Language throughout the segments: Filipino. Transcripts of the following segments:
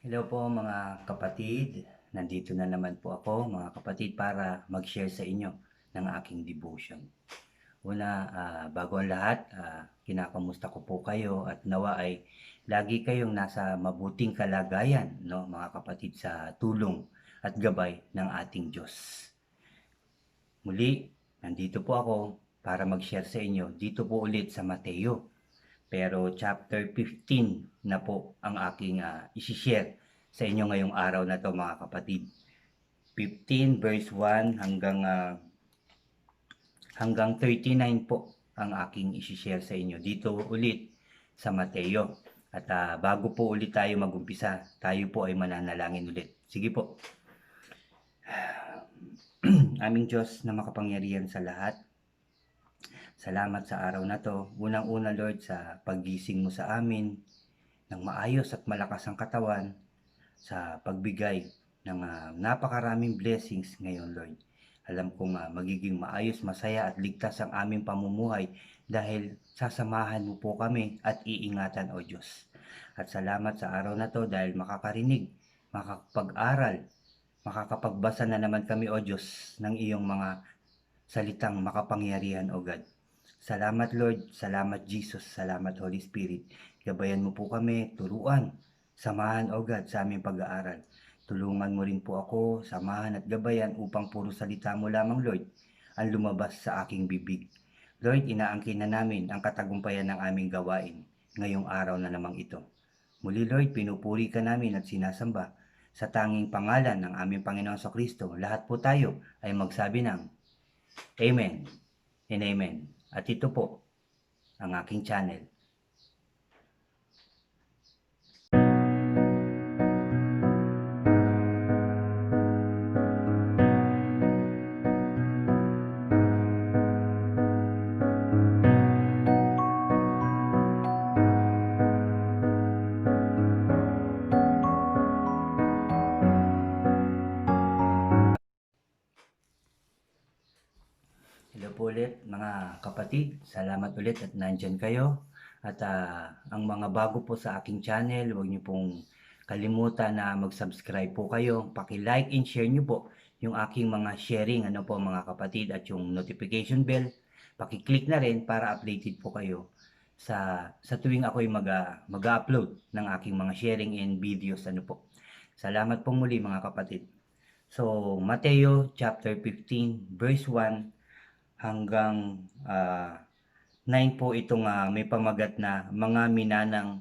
Hello po mga kapatid. Nandito na naman po ako mga kapatid para mag-share sa inyo ng aking devotion. Una, bago ang lahat, kinakamusta ko po kayo at nawa ay lagi kayong nasa mabuting kalagayan, no, mga kapatid, sa tulong at gabay ng ating Diyos. Muli, nandito po ako para mag-share sa inyo dito po ulit sa Mateo. Pero chapter 15 na po ang aking isi-share sa inyo ngayong araw na to mga kapatid. 15 verse 1 hanggang 39 po ang aking isi-share sa inyo dito ulit sa Mateo. At bago po ulit tayo magumpisa, tayo po ay mananalangin ulit. Sige po. Aming Diyos na makapangyarihan sa lahat, salamat sa araw na to. Unang-una, Lord, sa paggising mo sa amin ng maayos at malakas ang katawan, sa pagbigay ng napakaraming blessings ngayon, Lord. Alam kong magiging maayos, masaya at ligtas ang aming pamumuhay dahil sasamahan mo po kami at iingatan, O Diyos. At salamat sa araw na to dahil makakarinig, makakapag-aral, makakapagbasa na naman kami, O Diyos, ng iyong mga salitang makapangyarihan, O God. Salamat Lord, salamat Jesus, salamat Holy Spirit. Gabayan mo po kami, turuan, samahan O God sa aming pag-aaral. Tulungan mo rin po ako, samahan at gabayan upang puro salita mo lamang Lord ang lumabas sa aking bibig. Lord, inaangkin na namin ang katagumpayan ng aming gawain ngayong araw na namang ito. Muli Lord, pinupuri ka namin at sinasamba sa tanging pangalan ng aming Panginoong Kristo. Lahat po tayo ay magsabi ng Amen and Amen. At ito po ang aking channel. Hello po ulit mga kapatid, salamat ulit at nandyan kayo. At ang mga bago po sa aking channel, huwag niyo pong kalimutan na mag-subscribe po kayo. Paki-like and share niyo po yung aking mga sharing, ano po mga kapatid, at yung notification bell. Paki-click na rin para updated po kayo sa tuwing ako'y mag-upload ng aking mga sharing and videos, ano po. Salamat po muli mga kapatid. So, Mateo chapter 15 verse 1 hanggang 9 po itong may pamagat na mga minanang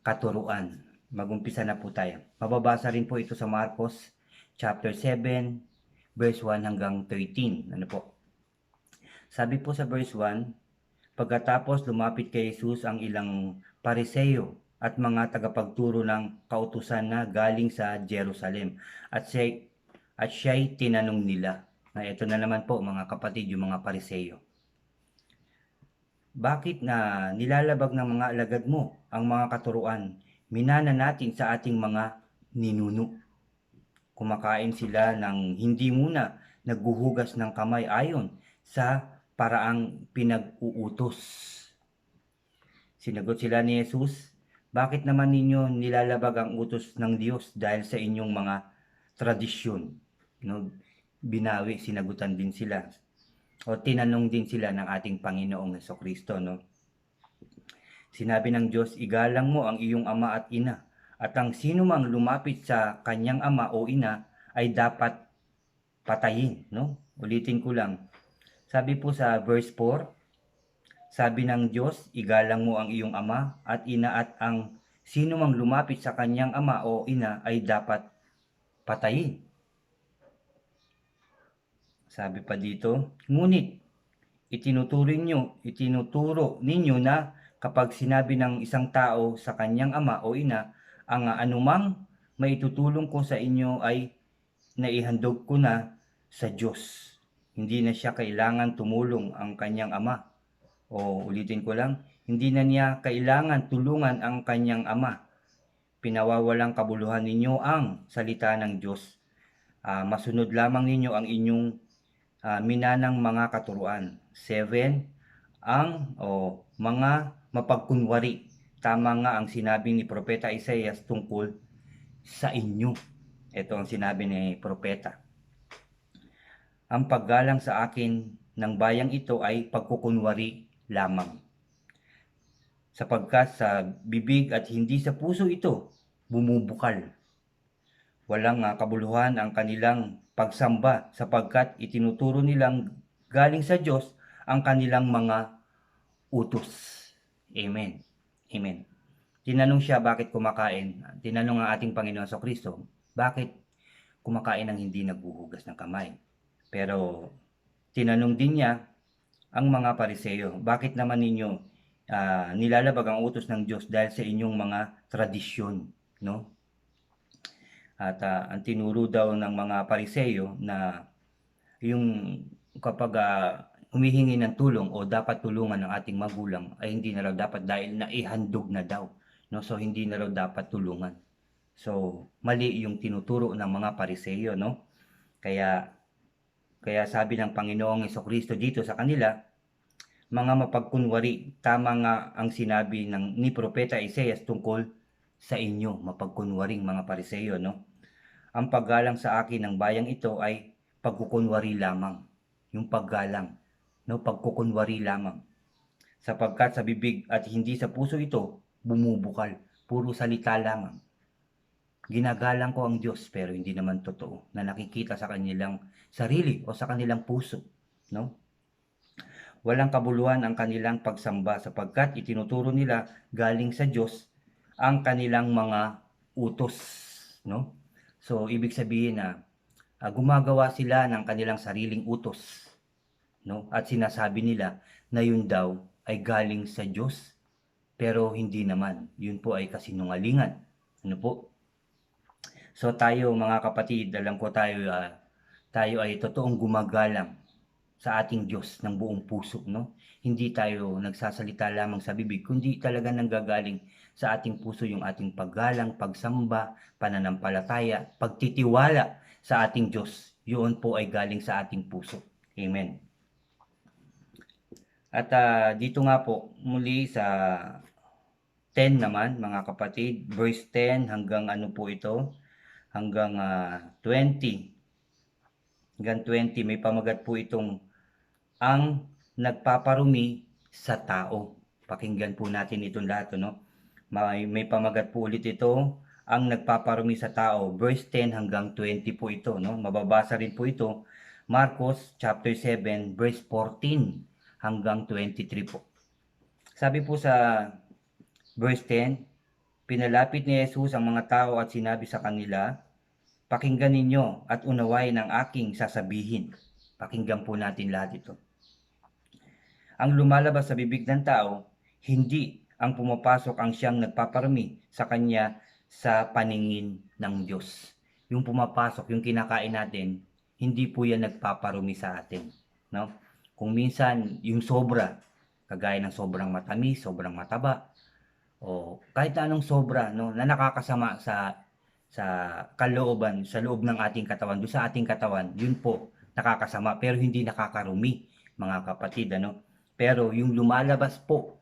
katuruan. Magumpisa na po tayo. Mababasa rin po ito sa Marcos chapter 7 verse 1 hanggang 13. Ano po? Sabi po sa verse 1, pagkatapos lumapit kay Jesus ang ilang pariseyo at mga tagapagturo ng kautusan na galing sa Jerusalem. At siya'y tinanong nila. Na ito na naman po mga kapatid, yung mga pariseyo. Bakit na nilalabag ng mga alagad mo ang mga katuruan? Minana natin sa ating mga ninuno. Kumakain sila ng hindi muna naghuhugas ng kamay ayon sa paraang pinag-uutos. Sinagot sila ni Jesus, bakit naman ninyo nilalabag ang utos ng Diyos dahil sa inyong mga tradisyon? No? Binawi, sinagutan din sila. O tinanong din sila ng ating Panginoong Hesukristo, no? Sinabi ng Diyos, igalang mo ang iyong ama at ina, at ang sino mang lumapit sa kanyang ama o ina ay dapat patayin, no? Ulitin ko lang. Sabi po sa verse 4, sabi ng Diyos, igalang mo ang iyong ama at ina, at ang sino mang lumapit sa kanyang ama o ina ay dapat patayin. Sabi pa dito, ngunit itinuturo ninyo na kapag sinabi ng isang tao sa kanyang ama o ina, ang anumang maitutulong ko sa inyo ay naihandog ko na sa Diyos. Hindi na siya kailangan tumulong ang kanyang ama. O ulitin ko lang, hindi na niya kailangan tulungan ang kanyang ama. Pinawawalang kabuluhan ninyo ang salita ng Diyos. Masunod lamang ninyo ang inyong minanang mga katuruan. 7, mga mapagkunwari. Tama nga ang sinabi ni Propeta Isaias tungkol sa inyo. Ito ang sinabi ni propeta. Ang paggalang sa akin ng bayang ito ay pagkukunwari lamang. Sapagkat sa bibig at hindi sa puso ito bumubukal. Walang kabuluhan ang kanilang pagsamba sapagkat itinuturo nilang galing sa Diyos ang kanilang mga utos. Amen. Amen. Tinanong siya bakit kumakain. Tinanong ang ating Panginoon sa Kristo, bakit kumakain ng hindi naghuhugas ng kamay? Pero tinanong din niya ang mga Pariseo, bakit naman ninyo nilalabag ang utos ng Diyos dahil sa inyong mga tradisyon, no? At ang tinuro daw ng mga Pariseo na yung kapag humihingi ng tulong o dapat tulungan ng ating magulang ay hindi na raw dapat dahil naihandog na daw, no? So hindi na raw dapat tulungan. So mali yung tinuturo ng mga Pariseo, no? Kaya sabi ng Panginoong Jesucristo dito sa kanila, mga mapagkunwari, tama nga ang sinabi ni Propeta Isaias tungkol sa inyo, mapagkunwaring mga Pariseo, no? Ang paggalang sa akin ng bayang ito ay pagkukunwari lamang. Yung paggalang, no? Pagkukunwari lamang. Sapagkat sa bibig at hindi sa puso ito bumubukal, puro salita lamang. Ginagalang ko ang Diyos pero hindi naman totoo na nakikita sa kanilang sarili o sa kanilang puso, no? Walang kabuluhan ang kanilang pagsamba sapagkat itinuturo nila galing sa Diyos ang kanilang mga utos, no? So ibig sabihin na gumagawa sila ng kanilang sariling utos, no? At sinasabi nila na yun daw ay galing sa Diyos, pero hindi naman. Yun po ay kasinungalingan. Ano po? So tayo mga kapatid, alam ko tayo ay totoong gumagalang sa ating Diyos ng buong puso, no? Hindi tayo nagsasalita lamang sa bibig, kundi talaga nanggagaling sa ating puso yung ating paggalang, pagsamba, pananampalataya, pagtitiwala sa ating Diyos. Yun po ay galing sa ating puso. Amen. At dito nga po, muli sa 10 naman, mga kapatid, verse 10 hanggang ano po ito, hanggang 20. Hanggang 20, may pamagat po itong ang nagpaparumi sa tao. Pakinggan po natin itong lahat, no? May pamagat po ulit ito, ang nagpaparumi sa tao. Verse 10 hanggang 20 po ito, no? Mababasa rin po ito, Marcos chapter 7, verse 14 hanggang 23 po. Sabi po sa verse 10, pinalapit ni Jesus ang mga tao at sinabi sa kanila, pakinggan ninyo at unawain ang aking sasabihin. Pakinggan po natin lahat ito. Ang lumalabas sa bibig ng tao, hindi ang pumapasok ang siyang nagpaparumi sa kanya sa paningin ng Diyos. Yung pumapasok, yung kinakain natin, hindi po yan nagpaparumi sa atin, no? Kung minsan yung sobra, kagaya ng sobrang matamis, sobrang mataba, o kahit anong sobra, no, na nakakasama sa kalooban, sa loob ng ating katawan, doon sa ating katawan, yun po nakakasama pero hindi nakakarumi, mga kapatid, ano? Pero yung lumalabas po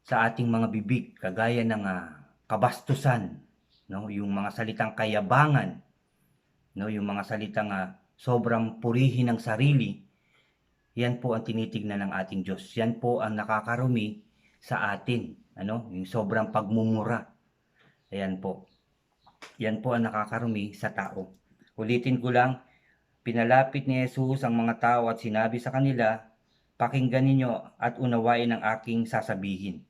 sa ating mga bibig, kagaya ng kabastusan, no? Yung mga salitang kayabangan, no? Yung mga salitang sobrang purihin ng sarili, yan po ang tinitignan ng ating Diyos. Yan po ang nakakarumi sa atin, ano? Yung sobrang pagmumura. Ayan po. Yan po ang nakakarumi sa tao. Ulitin ko lang, pinalapit ni Jesus ang mga tao at sinabi sa kanila, pakinggan ninyo at unawain ang aking sasabihin.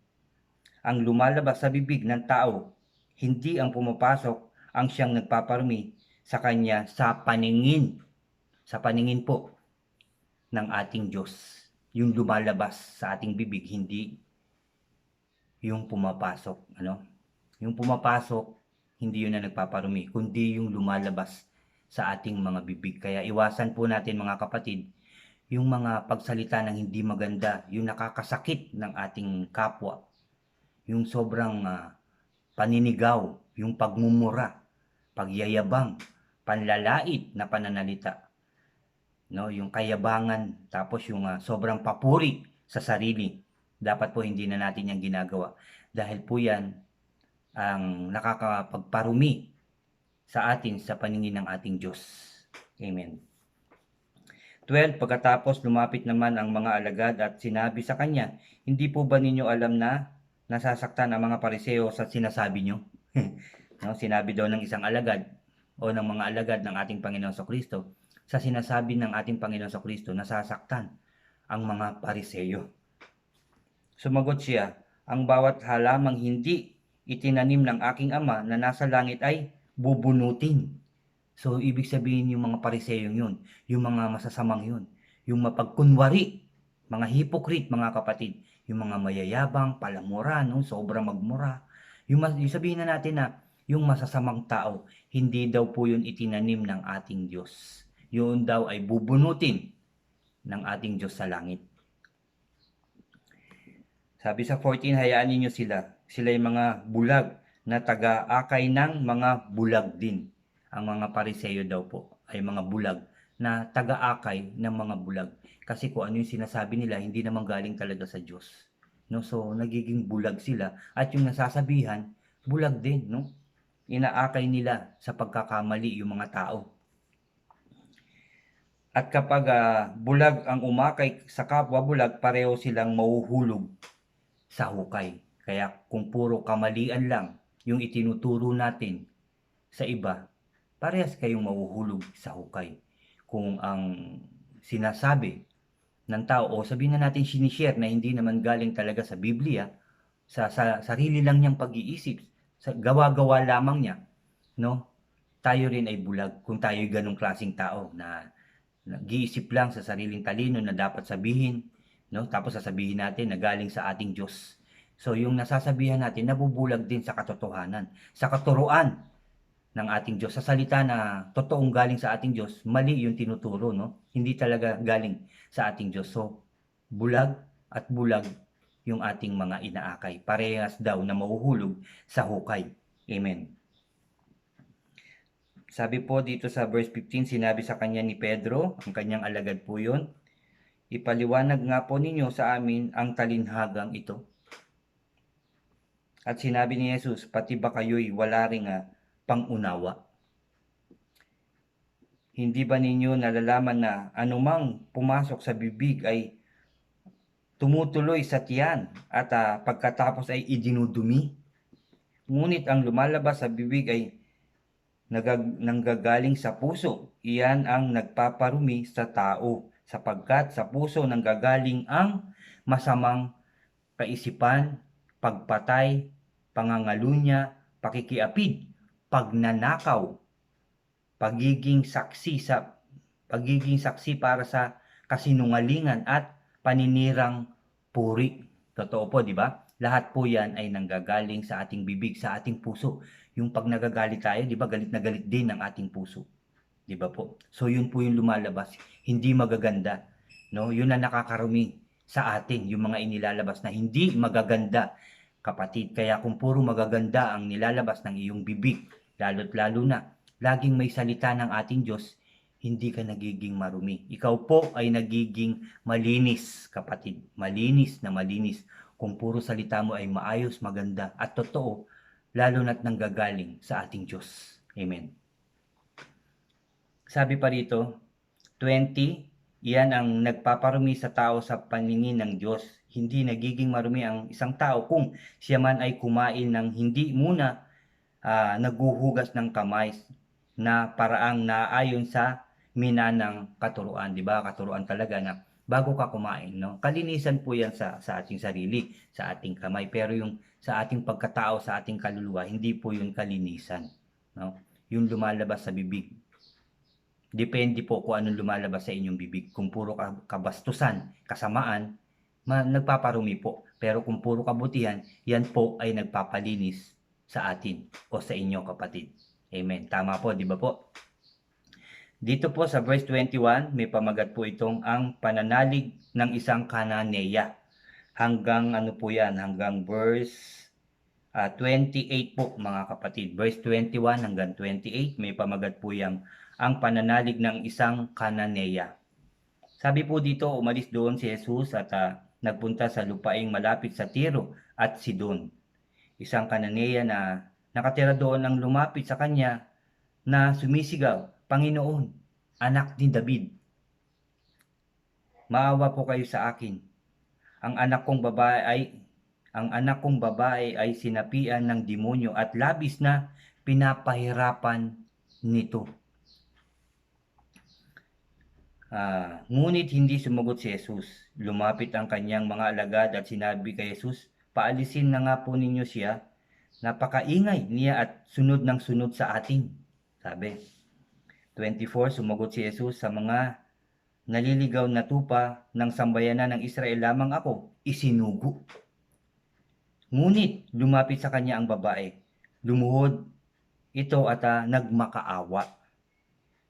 Ang lumalabas sa bibig ng tao, hindi ang pumapasok ang siyang nagpaparumi sa kanya sa paningin po ng ating Diyos. Yung lumalabas sa ating bibig, hindi yung pumapasok, ano? Yung pumapasok, hindi yun na nagpaparumi, kundi yung lumalabas sa ating mga bibig. Kaya iwasan po natin mga kapatid, yung mga pagsalita ng hindi maganda, yung nakakasakit ng ating kapwa, yung sobrang paninigaw, yung pagmumura, pagyayabang, panlalait na pananalita, no? Yung kayabangan, tapos yung sobrang papuri sa sarili. Dapat po hindi na natin yan ginagawa. Dahil po yan ang nakakapagparumi sa atin sa paningin ng ating Diyos. Amen. 12, pagkatapos lumapit naman ang mga alagad at sinabi sa kanya, hindi po ba ninyo alam na nasasaktan ang mga pariseo sa sinasabi nyo? No, sinabi daw ng isang alagad o ng mga alagad ng ating Panginoon Kristo, sa sinasabi ng ating Panginoon Kristo, nasasaktan ang mga pariseo. Sumagot siya, ang bawat halamang hindi itinanim ng aking ama na nasa langit ay bubunutin. So, ibig sabihin yung mga pariseyong yun, yung mga masasamang yun, yung mapagkunwari, mga hypocrite, mga kapatid, yung mga mayayabang, palamura, no? Sobrang magmura. Yung sabihin na natin na yung masasamang tao, hindi daw po yun itinanim ng ating Diyos. Yun daw ay bubunutin ng ating Diyos sa langit. Sabi sa 14, hayaan ninyo sila. Sila yung mga bulag na taga-akay ng mga bulag din. Ang mga pariseo daw po ay mga bulag na taga-akay ng mga bulag. Kasi kung ano yung sinasabi nila, hindi naman galing talaga sa Diyos. No? So, nagiging bulag sila. At yung nasasabihan, bulag din. No? Inaakay nila sa pagkakamali yung mga tao. At kapag bulag ang umakay sa kapwa bulag, pareho silang mahuhulog sa hukay. Kaya kung puro kamalian lang yung itinuturo natin sa iba, parehas kayong mahuhulog sa hukay. Kung ang sinasabi ng tao o sabihin na natin sinishare na hindi naman galing talaga sa Biblia, sa sarili lang niyang pag-iisip, sa gawa-gawa lamang niya, no? Tayo rin ay bulag kung tayo ganong klaseng tao na nag-iisip lang sa sariling talino na dapat sabihin, no? Tapos sasabihin natin na galing sa ating Diyos. So yung nasasabihan natin nabubulag din sa katotohanan, sa katuruan ng ating Diyos. Sa salita na totoong galing sa ating Diyos, mali yung tinuturo, no? Hindi talaga galing sa ating Diyos. So bulag at bulag yung ating mga inaakay. Parehas daw na mahuhulog sa hukay. Amen. Sabi po dito sa verse 15, sinabi sa kanya ni Pedro, ang kanyang alagad po yun, ipaliwanag nga po ninyo sa amin ang talinhagang ito. At sinabi ni Jesus, pati ba kayo'y wala ring pangunawa? Hindi ba ninyo nalalaman na anumang pumasok sa bibig ay tumutuloy sa tiyan at pagkatapos ay idinudumi? Ngunit ang lumalabas sa bibig ay nanggagaling sa puso. Iyan ang nagpaparumi sa tao, sapagkat sa puso nanggagaling ang masamang kaisipan, pagpatay, pangangalunya, pakikiapid, pagnanakaw, pagiging saksi para sa kasinungalingan at paninirang puri. Totoo po, di ba? Lahat po 'yan ay nanggagaling sa ating bibig, sa ating puso. Yung pag nagagalit tayo, di ba, galit na galit din ang ating puso. Di ba po? So yun po yung lumalabas, hindi magaganda, no? Yun ang nakakarumi sa atin, yung mga inilalabas na hindi magaganda, kapatid. Kaya kung puro magaganda ang nilalabas ng iyong bibig, lalo't lalo na laging may salita ng ating Diyos, hindi ka nagiging marumi. Ikaw po ay nagiging malinis, kapatid. Malinis na malinis. Kung puro salita mo ay maayos, maganda, at totoo, lalo na't nanggagaling sa ating Diyos. Amen. Sabi pa rito, 20, iyan ang nagpaparumi sa tao sa paningin ng Diyos. Hindi nagiging marumi ang isang tao kung siya man ay kumain ng hindi muna naguhugas ng kamay na paraang naayon sa minanang katuruan. Di ba? Katuruan talaga na bago ka kumain, no? Kalinisan po yan sa ating sarili, sa ating kamay. Pero yung sa ating pagkatao, sa ating kaluluwa, hindi po yun kalinisan, no? Yung lumalabas sa bibig. Depende po kung anong lumalabas sa inyong bibig. Kung puro kabastusan, kasamaan, nagpaparumi po. Pero kung puro kabutihan, yan po ay nagpapalinis sa atin o sa inyo, kapatid. Amen. Tama po, di ba po? Dito po sa verse 21, may pamagat po itong ang pananalig ng isang Kananeya. Hanggang ano po yan? Hanggang verse 28 po, mga kapatid. Verse 21 hanggang 28, may pamagat po yang ang pananalig ng isang Kananeya. Sabi po dito, umalis doon si Jesus at nagpunta sa lupaing malapit sa Tiro at Sidon. Isang Kananeya na nakatira doon ang lumapit sa kanya na sumisigaw, Panginoon, anak ni David, maawa po kayo sa akin. Ang anak kong babae ay sinapian ng demonyo at labis na pinapahirapan nito. Ngunit hindi sumagot si Jesus. Lumapit ang kanyang mga alagad at sinabi kay Jesus, paalisin na nga po ninyo siya. Napakaingay niya at sunod ng sunod sa atin. Sabi. 24, sumagot si Jesus, sa mga naliligaw na tupa ng sambayanan ng Israel lamang ako isinugo. Ngunit lumapit sa kanya ang babae. Lumuhod ito at nagmakaawa.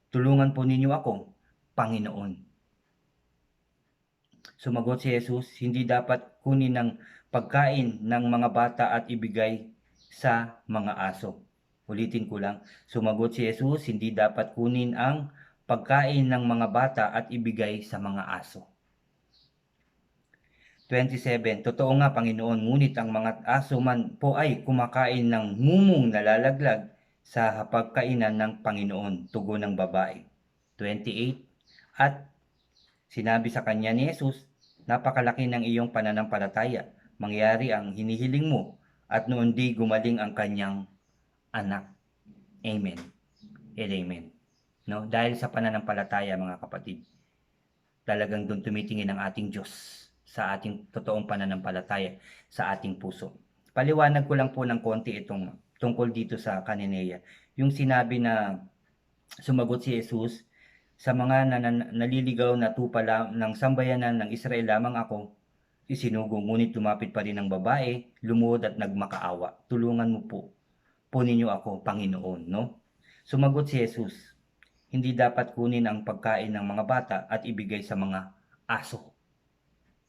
Tulungan po ninyo ako, Panginoon. Sumagot si Jesus, hindi dapat kunin ng pagkain ng mga bata at ibigay sa mga aso. Ulitin ko lang, sumagot si Jesus, hindi dapat kunin ang pagkain ng mga bata at ibigay sa mga aso. 27, totoo nga Panginoon, ngunit ang mga aso man po ay kumakain ng mumong nalalaglag sa hapagkainan ng Panginoon, tugon ng babae. 28, at sinabi sa kanya ni Jesus, napakalaki ng iyong pananampalataya, mangyari ang hinihiling mo, at noon di gumaling ang kanyang anak. Amen. And amen. No? Dahil sa pananampalataya mga kapatid, talagang doon tumitingin ang ating Diyos sa ating totoong pananampalataya sa ating puso. Paliwanag ko lang po ng konti itong tungkol dito sa Cananea. Yung sinabi na sumagot si Jesus, sa mga naliligaw na tupa ng sambayanan ng Israel lamang ako isinugo, ngunit lumapit pa rin ang babae, lumuhod at nagmakaawa. Tulungan mo po ninyo ako, Panginoon, no? Sumagot si Jesus, hindi dapat kunin ang pagkain ng mga bata at ibigay sa mga aso,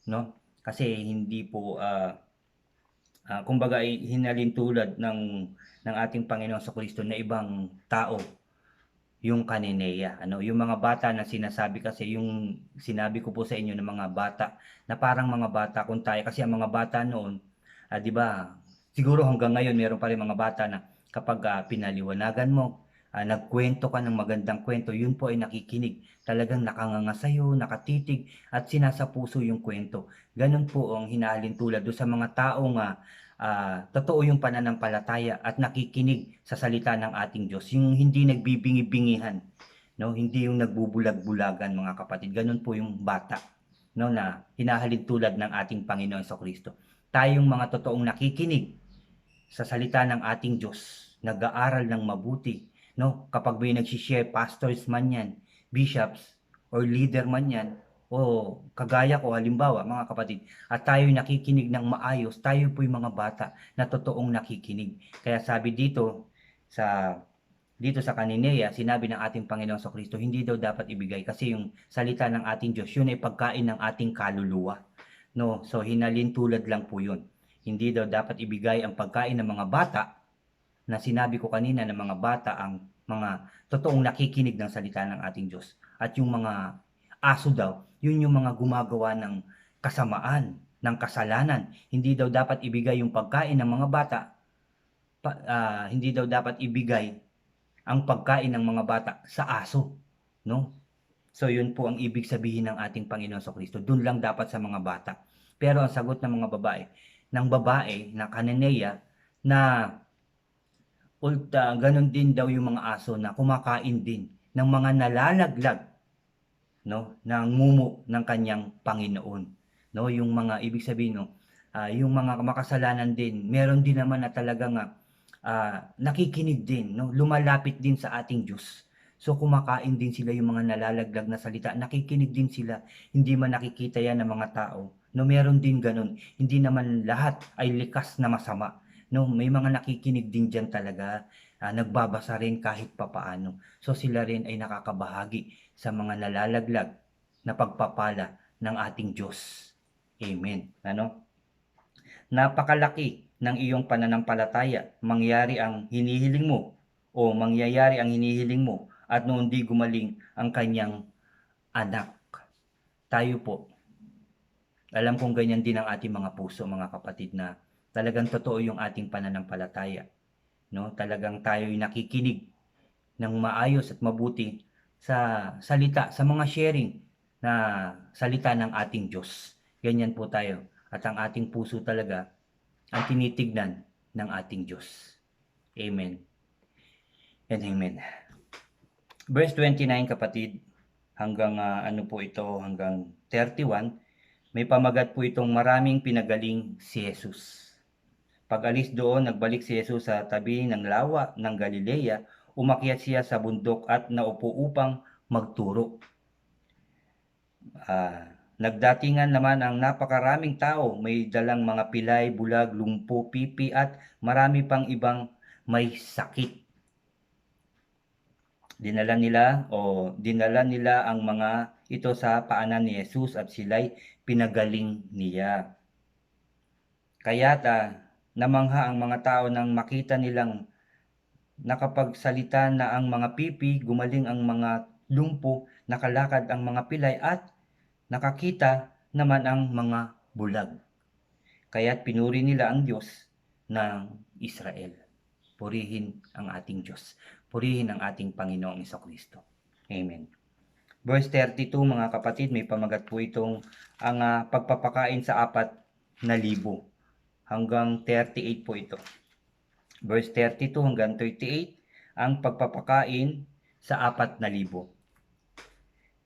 no? Kasi hindi po kumbaga ay hinalin tulad ng ating Panginoon sa Kristo na ibang tao yung Cananea, yung mga bata na sinasabi, kasi yung sinabi ko po sa inyo ng mga bata na parang mga bata kung tayo, kasi ang mga bata noon, 'di ba? Siguro hanggang ngayon meron pa rin mga bata na kapag pinaliwanagan mo, nagkwento ka ng magandang kwento, yun po ay nakikinig. Talagang nakanganga sa'yo, nakatitig at sinasapuso yung kwento. Ganun po ang hinahalin tulad do sa mga taong totoo yung pananampalataya at nakikinig sa salita ng ating Diyos, yung hindi nagbibingi-bingihan, no? Hindi yung nagbubulag-bulagan mga kapatid. Ganun po yung bata, no, na hinahalin tulad ng ating Panginoon sa Kristo. Tayong mga totoong nakikinig sa salita ng ating Diyos, nag-aaral ng mabuti, no? Kapag may nag-share, pastors man yan, bishops, or leader man yan, o kagaya ko halimbawa mga kapatid, at tayo nakikinig ng maayos, tayo po yung mga bata na totoong nakikinig. Kaya sabi dito sa Cananea, sinabi ng ating Panginoon sa Kristo, hindi daw dapat ibigay kasi yung salita ng ating Diyos, yun ay pagkain ng ating kaluluwa. No, so hinalin tulad lang po yun. Hindi daw dapat ibigay ang pagkain ng mga bata, na sinabi ko kanina ng mga bata ang mga totoong nakikinig ng salita ng ating Diyos. At yung mga aso daw, yun yung mga gumagawa ng kasamaan, ng kasalanan. Hindi daw dapat ibigay yung pagkain ng mga bata, hindi daw dapat ibigay ang pagkain ng mga bata sa aso, no? So yun po ang ibig sabihin ng ating Panginoon sa Kristo. Doon lang dapat sa mga bata. Pero ang sagot ng mga babae na Cananea, na ganun din daw yung mga aso na kumakain din ng mga nalalaglag, no, ng mumo ng kanyang Panginoon, no? Yung mga ibig sabihin, no, yung mga makasalanan din, meron din naman na talagang nakikinig din, no, lumalapit din sa ating Diyos. So kumakain din sila, yung mga nalalaglag na salita, nakikinig din sila. Hindi man nakikita yan ng mga tao, no, meron din ganun. Hindi naman lahat ay likas na masama, no, may mga nakikinig din diyan talaga, nagbabasa rin kahit papaano. So sila rin ay nakakabahagi sa mga nalalaglag na pagpapala ng ating Diyos. Amen. Napakalaki ng iyong pananampalataya, mangyayari ang hinihiling mo, at noon di gumaling ang kanyang anak. Tayo po, alam kong ganyan din ang ating mga puso mga kapatid, na talagang totoo yung ating pananampalataya, no? Talagang tayo'y nakikinig ng maayos at mabuti sa salita, sa mga sharing na salita ng ating Diyos. Ganyan po tayo. At ang ating puso talaga ang tinitignan ng ating Diyos. Amen and amen. Verse 29 kapatid, hanggang ano po ito, hanggang 31, may pamagat po itong maraming pinagaling si Jesus. Pag-alis doon, nagbalik si Jesus sa tabi ng lawa ng Galilea, umakyat siya sa bundok at naupo upang magturo. Nagdatingan naman ang napakaraming tao, may dalang mga pilay, bulag, lumpo, pipi at marami pang ibang may sakit. Dinala nila ang mga ito sa paanan ni Jesus at sila'y pinagaling niya. Kaya't namangha ang mga tao nang makita nilang nakapagsalita na ang mga pipi, gumaling ang mga lumpo, nakalakad ang mga pilay at nakakita naman ang mga bulag. Kaya't pinuri nila ang Diyos ng Israel. Purihin ang ating Diyos. Purihin ang ating Panginoong Jesucristo. Amen. Verse 32 mga kapatid, may pamagat po itong ang pagpapakain sa 4,000. Hanggang 38 po ito. Verse 32 hanggang 38, ang pagpapakain sa 4,000.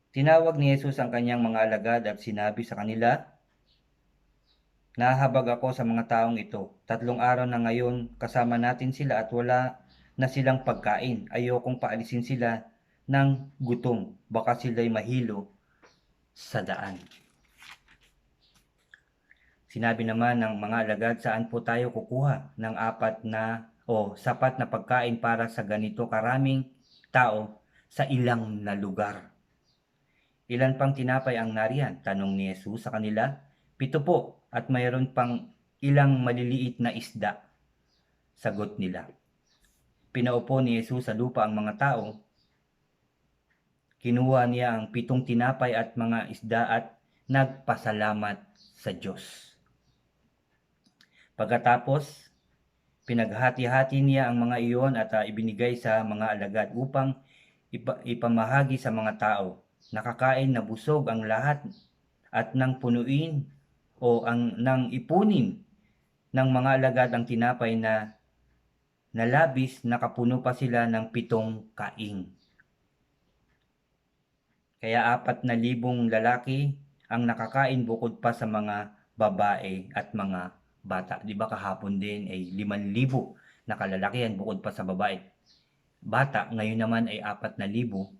Tinawag ni Jesus ang kanyang mga alagad at sinabi sa kanila, nahahabag ako sa mga taong ito. 3 araw na ngayon kasama natin sila at wala na silang pagkain. Ayokong paalisin sila ng gutom. Baka sila'y mahilo sa daan. Sinabi naman ng mga alagad, saan po tayo kukuha ng sapat na pagkain para sa ganito karaming tao sa ilang na lugar? Ilan pang tinapay ang nariyan? Tanong ni Jesus sa kanila. 7 po, at mayroon pang ilang maliliit na isda. Sagot nila. Pinaupo ni Jesus sa lupa ang mga tao. Kinuha niya ang 7 tinapay at mga isda at nagpasalamat sa Diyos. Pagkatapos, pinaghati-hati niya ang mga iyon at ibinigay sa mga alagad upang ipamahagi sa mga tao. Nakakain na busog ang lahat at nang ipunin ng mga alagad ang tinapay na nalabis, nakapuno pa sila ng 7 kaing. Kaya 4,000 lalaki ang nakakain bukod pa sa mga babae at mga bata. Di ba kahapon din ay 5,000 na kalalakihan bukod pa sa babae. Bata, ngayon naman ay 4,000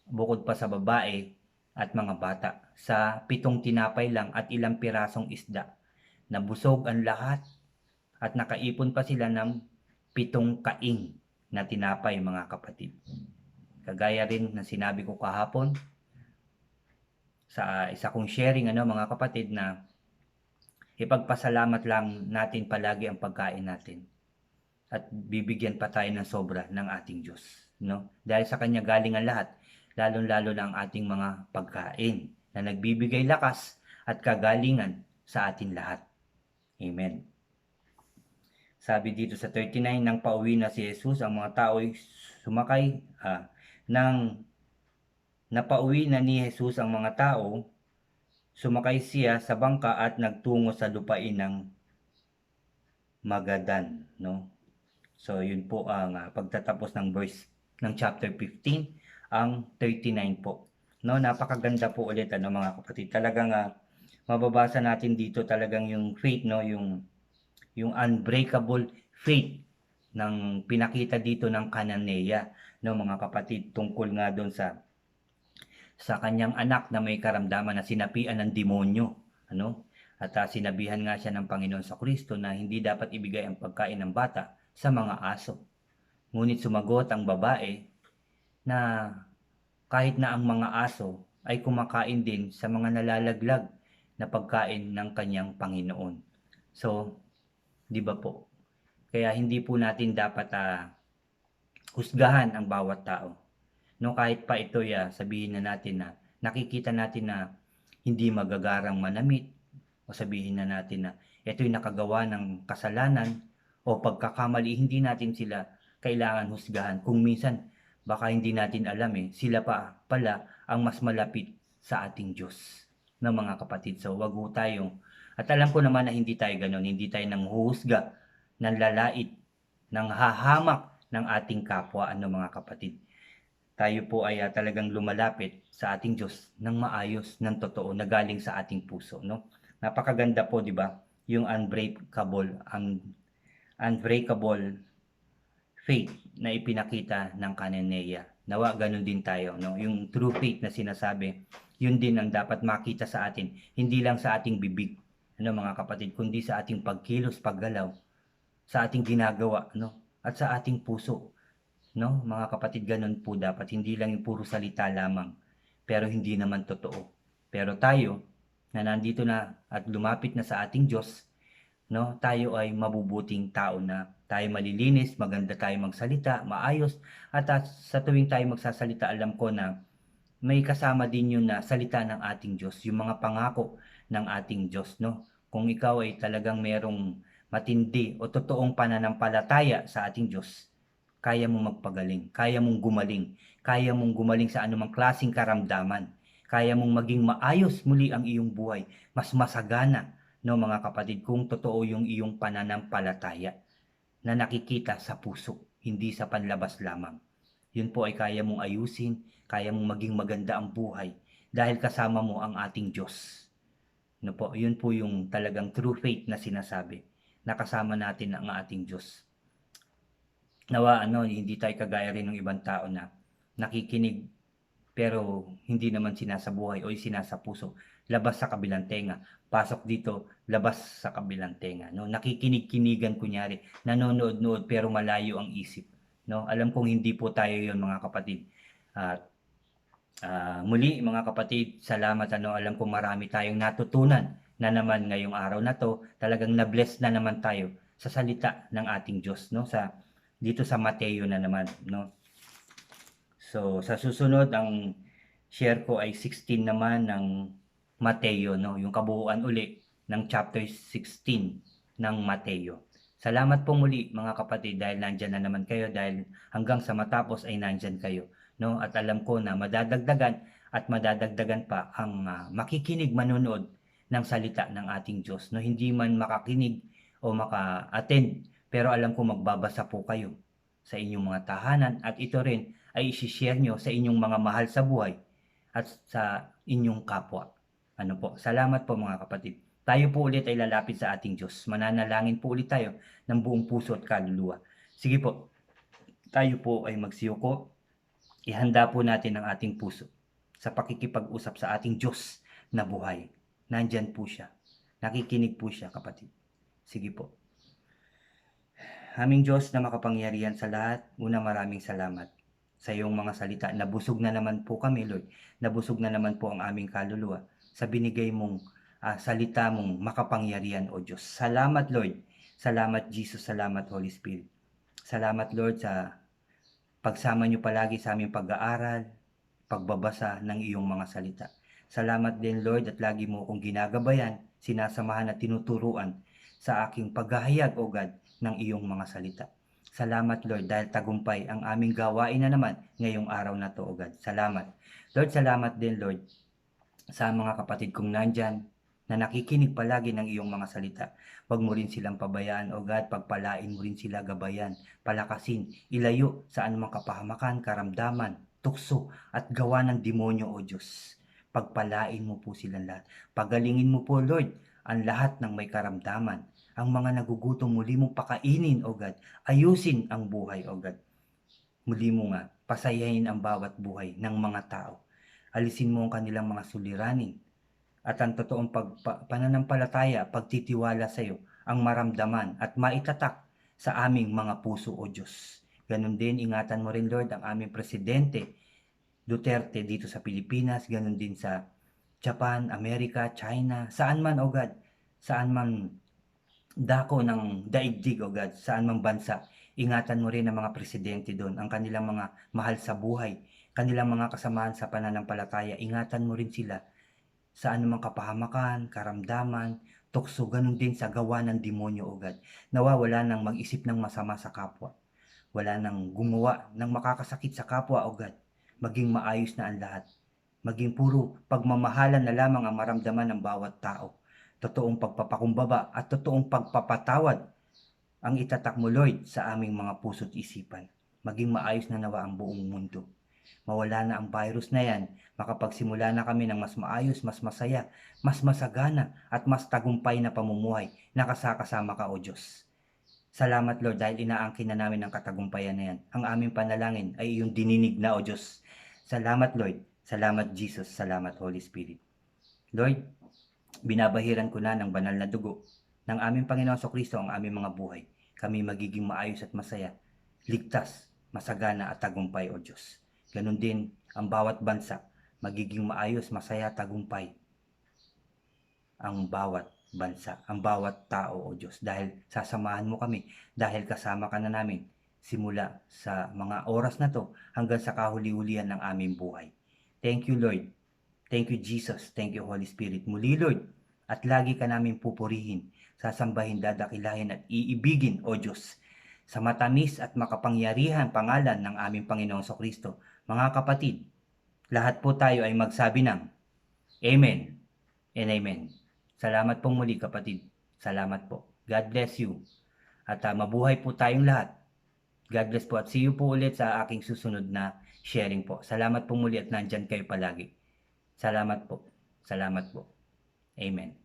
bukod pa sa babae at mga bata. Sa 7 tinapay lang at ilang pirasong isda. Nabusog ang lahat at nakaipon pa sila ng 7 kaing na tinapay mga kapatid. Kagaya rin na sinabi ko kahapon sa isa kong sharing mga kapatid na ipagpasalamat lang natin palagi ang pagkain natin at bibigyan pa tayo ng sobra ng ating Diyos, no? Dahil sa kanya galing ang lahat, lalong-lalo na ang ating mga pagkain na nagbibigay lakas at kagalingan sa atin lahat. Amen. Sabi dito sa 39, nang pauwi na si Jesus, ang mga tao ay sumakay. Nang napauwi na ni Jesus ang mga tao, sumakay siya sa bangka at nagtungo sa lupain ng Magadan, no? So yun po ang pagtatapos ng verse ng chapter 15, ang 39 po. No, napakaganda po ulit mga kapatid. Talagang mababasa natin dito talagang yung faith, no, yung unbreakable faith ng pinakita dito ng Cananea, no mga kapatid, tungkol nga doon sa kanyang anak na may karamdaman na sinapian ng demonyo, at sinabihan nga siya ng Panginoon sa Kristo na hindi dapat ibigay ang pagkain ng bata sa mga aso. Ngunit sumagot ang babae na kahit na ang mga aso ay kumakain din sa mga nalalaglag na pagkain ng kanyang Panginoon. So, di ba po? Kaya hindi po natin dapat husgahan ang bawat tao. No, kahit pa ito sabihin na natin na nakikita natin na hindi magagarang manamit, o sabihin na natin na ito'y nakagawa ng kasalanan o pagkakamali, hindi natin sila kailangan husgahan. Kung minsan Baka hindi natin alam sila pa pala ang mas malapit sa ating Diyos na mga kapatid. So wag ho tayong, at alam ko naman na hindi tayo gano'n, hindi tayo nanghuhusga, nanlalait, nanghahamak ng ating kapwa, mga kapatid. Tayo po ay talagang lumalapit sa ating Diyos ng maayos, ng totoo, na galing sa ating puso, no? Napakaganda po, di ba? Yung unbreakable faith na ipinakita ng Cananea. Nawa ganun din tayo, no? Yung true faith na sinasabi, yun din ang dapat makita sa atin, hindi lang sa ating bibig, mga kapatid, kundi sa ating pagkilos, paggalaw, sa ating ginagawa, no? At sa ating puso, no? Mga kapatid, ganun po dapat, hindi lang yung puro salita lamang, pero hindi naman totoo. Pero tayo, na nandito na at lumapit na sa ating Diyos, no? Tayo ay mabubuting tao na, tayo malilinis, maganda tayo magsalita, maayos, at sa tuwing tayo magsasalita, alam ko na may kasama din yun na salita ng ating Diyos, yung mga pangako ng ating Diyos, no? Kung ikaw ay talagang merong matindi o totoong pananampalataya sa ating Diyos, kaya mong magpagaling, kaya mong gumaling sa anumang klaseng karamdaman, kaya mong maging maayos muli ang iyong buhay, mas masagana, no mga kapatid, kung totoo yung iyong pananampalataya na nakikita sa puso, hindi sa panlabas lamang. Yun po ay kaya mong ayusin, kaya mong maging maganda ang buhay dahil kasama mo ang ating Diyos. No po, yun po yung talagang true faith na sinasabi, na kasama natin ang ating Diyos. Nawa hindi tayo kagaya rin ng ibang tao na nakikinig pero hindi naman sinasabuhay o sinasapuso. Labas sa kabilang tenga, pasok dito, labas sa kabilang tenga, no? Nakikinig-kinigan kunyari, nanonood-nood pero malayo ang isip, no? Alam kong hindi po tayo 'yon, mga kapatid. At muli mga kapatid, salamat, alam kong marami tayong natutunan na naman ngayong araw na 'to. Talagang na-bless na naman tayo sa salita ng ating Diyos, no? Dito sa Mateo na naman, no? So, sa susunod, ang share ko ay 16 naman ng Mateo, no? Yung kabuuan uli ng chapter 16 ng Mateo. Salamat po muli mga kapatid dahil nandyan na naman kayo, dahil hanggang sa matapos ay nandyan kayo, no? At alam ko na madadagdagan pa ang makikinig, manonood ng salita ng ating Diyos, no? Hindi man makakinig o maka-attend, pero alam ko magbabasa po kayo sa inyong mga tahanan, at ito rin ay isi-share nyo sa inyong mga mahal sa buhay at sa inyong kapwa. Salamat po mga kapatid. Tayo po ulit ay lalapit sa ating Diyos. Mananalangin po ulit tayo ng buong puso at kaluluwa. Sige po, tayo po ay magsiyuko. Ihanda po natin ang ating puso sa pakikipag-usap sa ating Diyos na buhay. Nandyan po siya. Nakikinig po siya, kapatid. Sige po. Aming Diyos na makapangyarihan sa lahat, maraming salamat sa iyong mga salita. Nabusog na naman po kami, Lord. Nabusog na naman po ang aming kaluluwa sa binigay mong salita mong makapangyarihan, O Diyos. Salamat, Lord. Salamat, Jesus. Salamat, Holy Spirit. Salamat, Lord, sa pagsama niyo palagi sa aming pag-aaral, pagbabasa ng iyong mga salita. Salamat din, Lord, at lagi mo akong ginagabayan, sinasamahan at tinuturuan sa aking paghahayag, O God, ng iyong mga salita. Salamat, Lord, dahil tagumpay ang aming gawain na naman ngayong araw na to, O God. Salamat. Lord, salamat din, Lord, sa mga kapatid kong nandyan na nakikinig palagi ng iyong mga salita. Huwag mo rin silang pabayaan, O God. Pagpalain mo rin sila, gabayan, palakasin, ilayo sa anumang kapahamakan, karamdaman, tukso at gawa ng demonyo, O Diyos. Pagpalain mo po silang lahat. Pagalingin mo po, Lord, ang lahat ng may karamdaman. Ang mga nagugutom, muli mong pakainin, O God. Ayusin ang buhay, O God. Muli mo nga, pasayahin ang bawat buhay ng mga tao. Alisin mo ang kanilang mga suliranin. At ang totoong pananampalataya, pagtitiwala sa iyo, ang maramdaman at maitatak sa aming mga puso, O Diyos. Ganon din, ingatan mo rin, Lord, ang aming Presidente Duterte dito sa Pilipinas, ganon din sa Japan, Amerika, China, saan man, O God, saan man dako ng daigdig, O God, saan mang bansa. Ingatan mo rin ang mga presidente doon, ang kanilang mga mahal sa buhay, kanilang mga kasamahan sa pananampalataya. Ingatan mo rin sila sa anumang kapahamakan, karamdaman, tukso, ganun din sa gawa ng demonyo, O God. Nawawala nang mag-isip ng masama sa kapwa. Wala nang gumawa ng makakasakit sa kapwa o God. Maging maayos na ang lahat. Maging puro pagmamahalan na lamang ang maramdaman ng bawat tao. Totoong pagpapakumbaba at totoong pagpapatawad ang itatak mo, Lord, sa aming mga puso't isipan. Maging maayos na nawa ang buong mundo. Mawala na ang virus na yan, makapagsimula na kami ng mas maayos, mas masaya, mas masagana, at mas tagumpay na pamumuhay na kasakasama ka, O Diyos. Salamat, Lord, dahil inaangkin na namin ang katagumpayan na yan. Ang aming panalangin ay iyong dininig na, O Diyos. Salamat, Lord. Salamat, Jesus. Salamat, Holy Spirit. Lord, binabahiran ko na ng banal na dugo ng aming Panginoon Kristo ang aming mga buhay. Kami magiging maayos at masaya, ligtas, masagana at tagumpay, O Diyos. Ganon din ang bawat bansa, magiging maayos, masaya, tagumpay ang bawat bansa, ang bawat tao, O Diyos, dahil sasamahan mo kami, dahil kasama ka na namin simula sa mga oras na to hanggang sa kahuli-hulihan ng aming buhay. Thank you, Lord. Thank you, Jesus. Thank you, Holy Spirit. Muli, Lord, at lagi ka namin pupurihin, sasambahin, dadakilahin at iibigin, O Diyos, sa matamis at makapangyarihan pangalan ng aming Panginoong Kristo. Mga kapatid, lahat po tayo ay magsabi ng Amen and Amen. Salamat pong muli, kapatid. Salamat po. God bless you. At mabuhay po tayong lahat. God bless po at see you po ulit sa aking susunod na sharing po. Salamat po muli at nandyan kayo palagi. Salamat po. Salamat po. Amen.